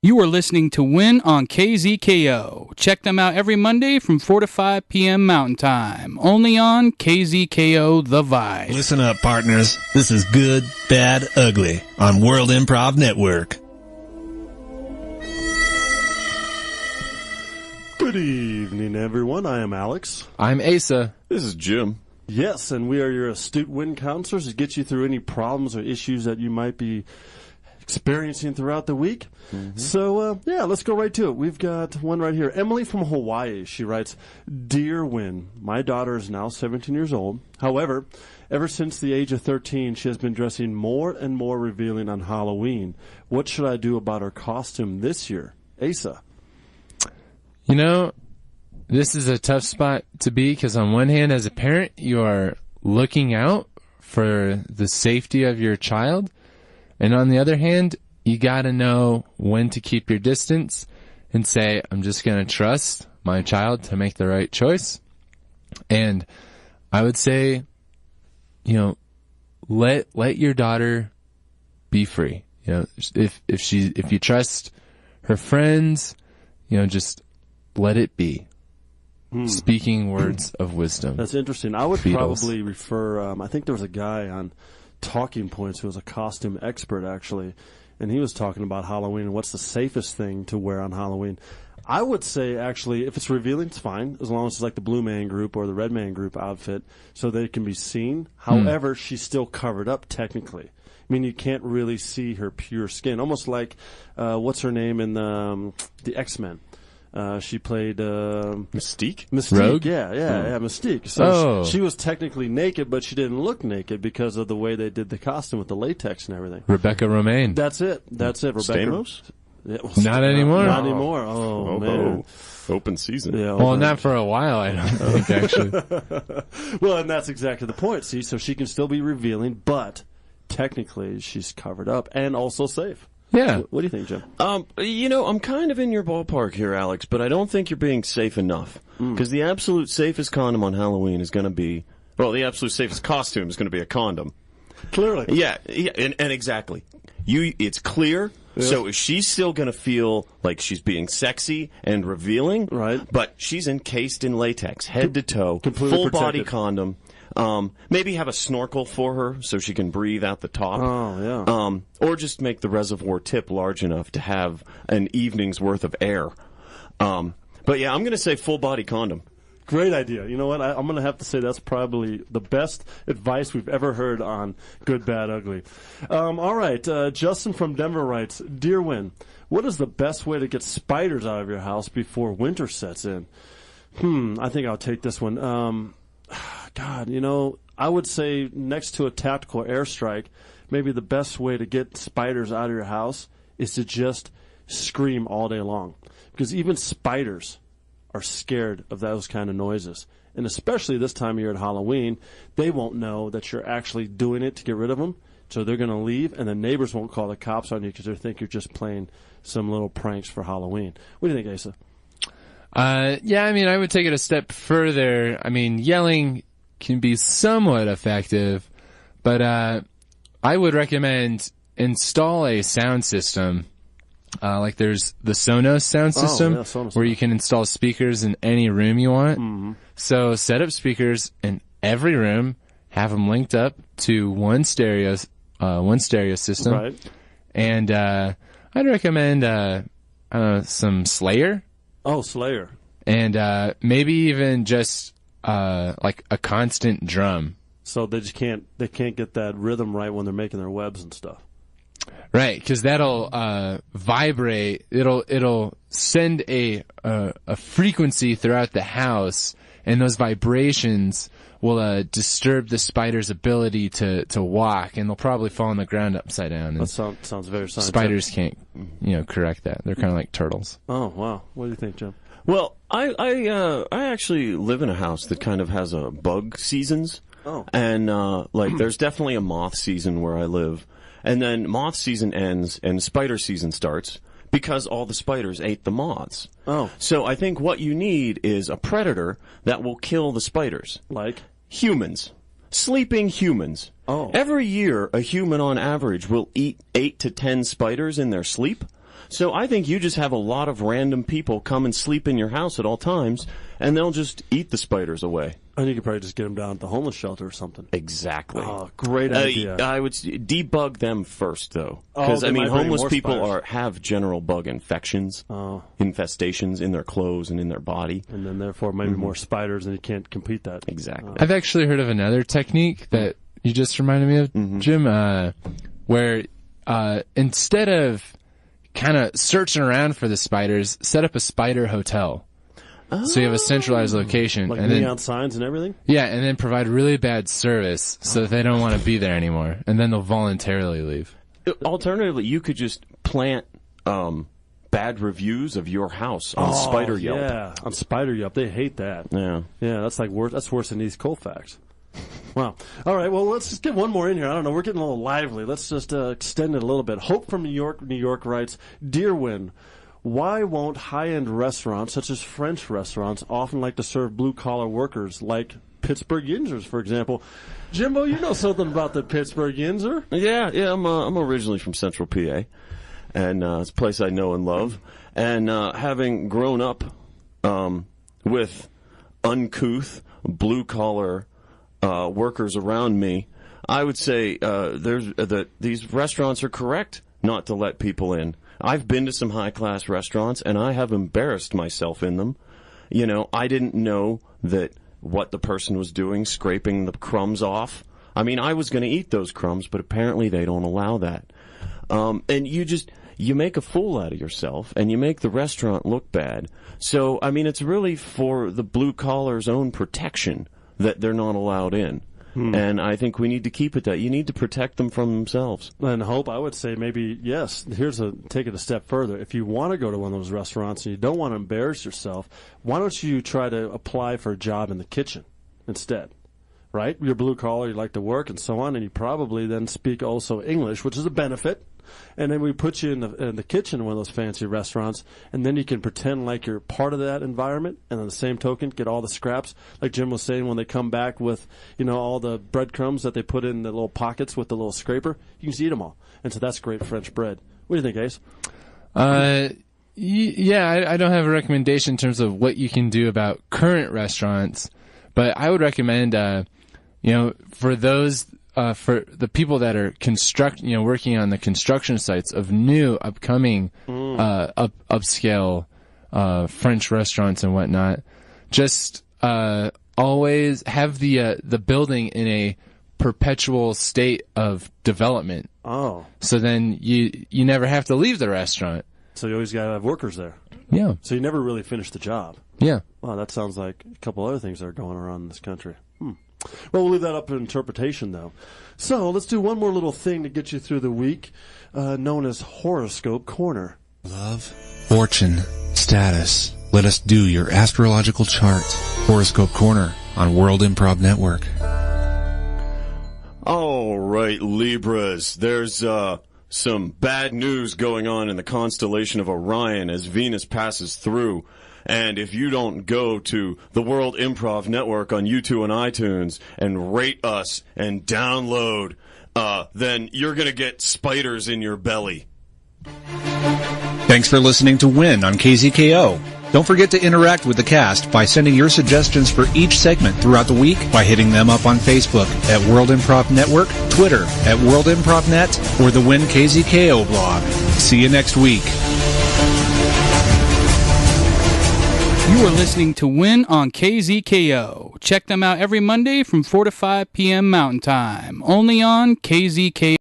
You are listening to Win on KZKO. Check them out every Monday from 4 to 5 p.m. Mountain Time. Only on KZKO The Vibe. Listen up, partners. This is Good, Bad, Ugly on World Improv Network. Good evening, everyone. I am Alex. I'm Asa. This is Jim. Yes, and we are your astute win counselors to get you through any problems or issues that you might be experiencing throughout the week. Mm-hmm. So, let's go right to it. We've got one right here. Emily from Hawaii. She writes, Dear Win, my daughter is now 17 years old. However, ever since the age of 13, she has been dressing more and more revealing on Halloween. What should I do about her costume this year? Asa. You know, this is a tough spot to be because on one hand, as a parent, you are looking out for the safety of your child. And on the other hand, you got to know when to keep your distance and say, I'm just going to trust my child to make the right choice. And I would say, you know, let your daughter be free. You know, if you trust her friends, you know, just let it be. Speaking words of wisdom. That's interesting. I would probably refer, I think there was a guy on Talking Points who was a costume expert, actually, and he was talking about Halloween and what's the safest thing to wear on Halloween. I would say, actually, if it's revealing, it's fine, as long as it's like the Blue Man Group or the Red Man Group outfit, so they can be seen. However, she's still covered up, technically. I mean, you can't really see her pure skin. Almost like, what's her name in the X-Men? She played Mystique? Rogue? Yeah, Mystique. So she was technically naked, but she didn't look naked because of the way they did the costume with the latex and everything. Rebecca Romaine. That's it. Rebecca. Stamos? Yeah, well, not anymore. Not anymore. Oh, man. Open season. Yeah, well, not for a while, I don't think, actually. Well, and that's exactly the point. See, so she can still be revealing, but technically she's covered up and also safe. Yeah. What do you think, Jim? You know, I'm kind of in your ballpark here, Alex, but I don't think you're being safe enough. Because the absolute safest condom on Halloween is going to be, well, the absolute safest costume is going to be a condom. Clearly. Yeah, and exactly. It's clear. Yeah. So she's still going to feel like she's being sexy and revealing. Right. But she's encased in latex, head to toe, completely full protected. body condom. Maybe have a snorkel for her so she can breathe out the top. Oh, yeah. Or just make the reservoir tip large enough to have an evening's worth of air. But yeah, I'm going to say full body condom. Great idea. You know what? I'm going to have to say that's probably the best advice we've ever heard on Good, Bad, Ugly. All right. Justin from Denver writes, Dear Win, what is the best way to get spiders out of your house before winter sets in? I think I'll take this one. God, you know, I would say next to a tactical airstrike, maybe the best way to get spiders out of your house is to just scream all day long. Because even spiders are scared of those kind of noises. And especially this time of year at Halloween, they won't know that you're actually doing it to get rid of them. So they're going to leave, and the neighbors won't call the cops on you because they think you're just playing some little pranks for Halloween. What do you think, Asa? Yeah, I mean, I would take it a step further. I mean, yelling can be somewhat effective, but I would recommend install a sound system. Like there's the Sonos sound system where you can install speakers in any room you want. Mm-hmm. So set up speakers in every room, have them linked up to one stereo system. Right. And I'd recommend some Slayer. Oh, Slayer. And maybe even just like a constant drum. So they can't get that rhythm right when they're making their webs and stuff. Right, because that'll vibrate. It'll send a frequency throughout the house, and those vibrations will disturb the spider's ability to walk, and they'll probably fall on the ground upside down. That sounds very scientific. Spiders can't, correct that. They're kind of like turtles. Oh wow! What do you think, Jim? Well, I actually live in a house that kind of has a bug seasons. Oh. And there's definitely a moth season where I live. And then moth season ends and spider season starts because all the spiders ate the moths. Oh. So I think what you need is a predator that will kill the spiders. Like? Humans. Sleeping humans. Oh. Every year, a human on average will eat 8 to 10 spiders in their sleep. So I think you just have a lot of random people come and sleep in your house at all times, and they'll just eat the spiders away. And you could probably just get them down at the homeless shelter or something. Exactly. Oh, great idea. I would debug them first, though, because homeless people have general bug infections, infestations in their clothes and in their body, and then therefore maybe more spiders, and you can't compete that. Exactly. I've actually heard of another technique that you just reminded me of, Jim, where instead of kind of searching around for the spiders, set up a spider hotel. So you have a centralized location. Like and neon signs and everything? Yeah, and then provide really bad service so that they don't want to be there anymore. And then they'll voluntarily leave. Alternatively, you could just plant bad reviews of your house on Spider Yelp. Yeah, on Spider Yelp. They hate that. Yeah. Yeah, that's like worse. That's worse than East Colfax. Wow. All right, well, let's just get one more in here. I don't know. We're getting a little lively. Let's just extend it a little bit. Hope from New York writes, Dear Win, why won't high-end restaurants, such as French restaurants, often like to serve blue-collar workers, like Pittsburgh Yinzers, for example? Jimbo, you know something about the Pittsburgh Yinzer? Yeah. I'm originally from Central PA, and it's a place I know and love. And having grown up with uncouth, blue-collar workers around me, I would say that these restaurants are correct not to let people in. I've been to some high-class restaurants, and I have embarrassed myself in them. You know, I didn't know that what the person was doing, scraping the crumbs off. I mean, I was going to eat those crumbs, but apparently they don't allow that. And you make a fool out of yourself, and you make the restaurant look bad. So, I mean, it's really for the blue-collar's own protection that they're not allowed in. And I think we need to keep it that. You need to protect them from themselves. And Hope, I would say maybe, yes, take it a step further. If you want to go to one of those restaurants and you don't want to embarrass yourself, why don't you try to apply for a job in the kitchen instead? Right? You're blue collar, you like to work and so on, and you probably then speak also English, which is a benefit. And then we put you in the kitchen in one of those fancy restaurants, and then you can pretend like you're part of that environment, and on the same token, get all the scraps. Like Jim was saying, when they come back with, all the breadcrumbs that they put in the little pockets with the little scraper, you can just eat them all. And so that's great French bread. What do you think, Ace? Yeah, I don't have a recommendation in terms of what you can do about current restaurants, but I would recommend, for those... for the people that are working on the construction sites of new, upcoming, upscale French restaurants and whatnot, just always have the building in a perpetual state of development. Oh, so then you never have to leave the restaurant. So you always got to have workers there. Yeah. So you never really finish the job. Yeah. Wow, that sounds like a couple other things that are going around in this country. Well, we'll leave that up to interpretation, though. So let's do one more little thing to get you through the week, known as Horoscope Corner. Love, fortune, status. Let us do your astrological chart. Horoscope Corner on World Improv Network. All right, Libras. There's some bad news going on in the constellation of Orion as Venus passes through. And if you don't go to the World Improv Network on YouTube and iTunes and rate us and download, then you're going to get spiders in your belly. Thanks for listening to Win on KZKO. Don't forget to interact with the cast by sending your suggestions for each segment throughout the week by hitting them up on Facebook at World Improv Network, Twitter at World Improv Net, or the Win KZKO blog. See you next week. You are listening to Win on KZKO. Check them out every Monday from 4 to 5 p.m. Mountain Time, only on KZKO.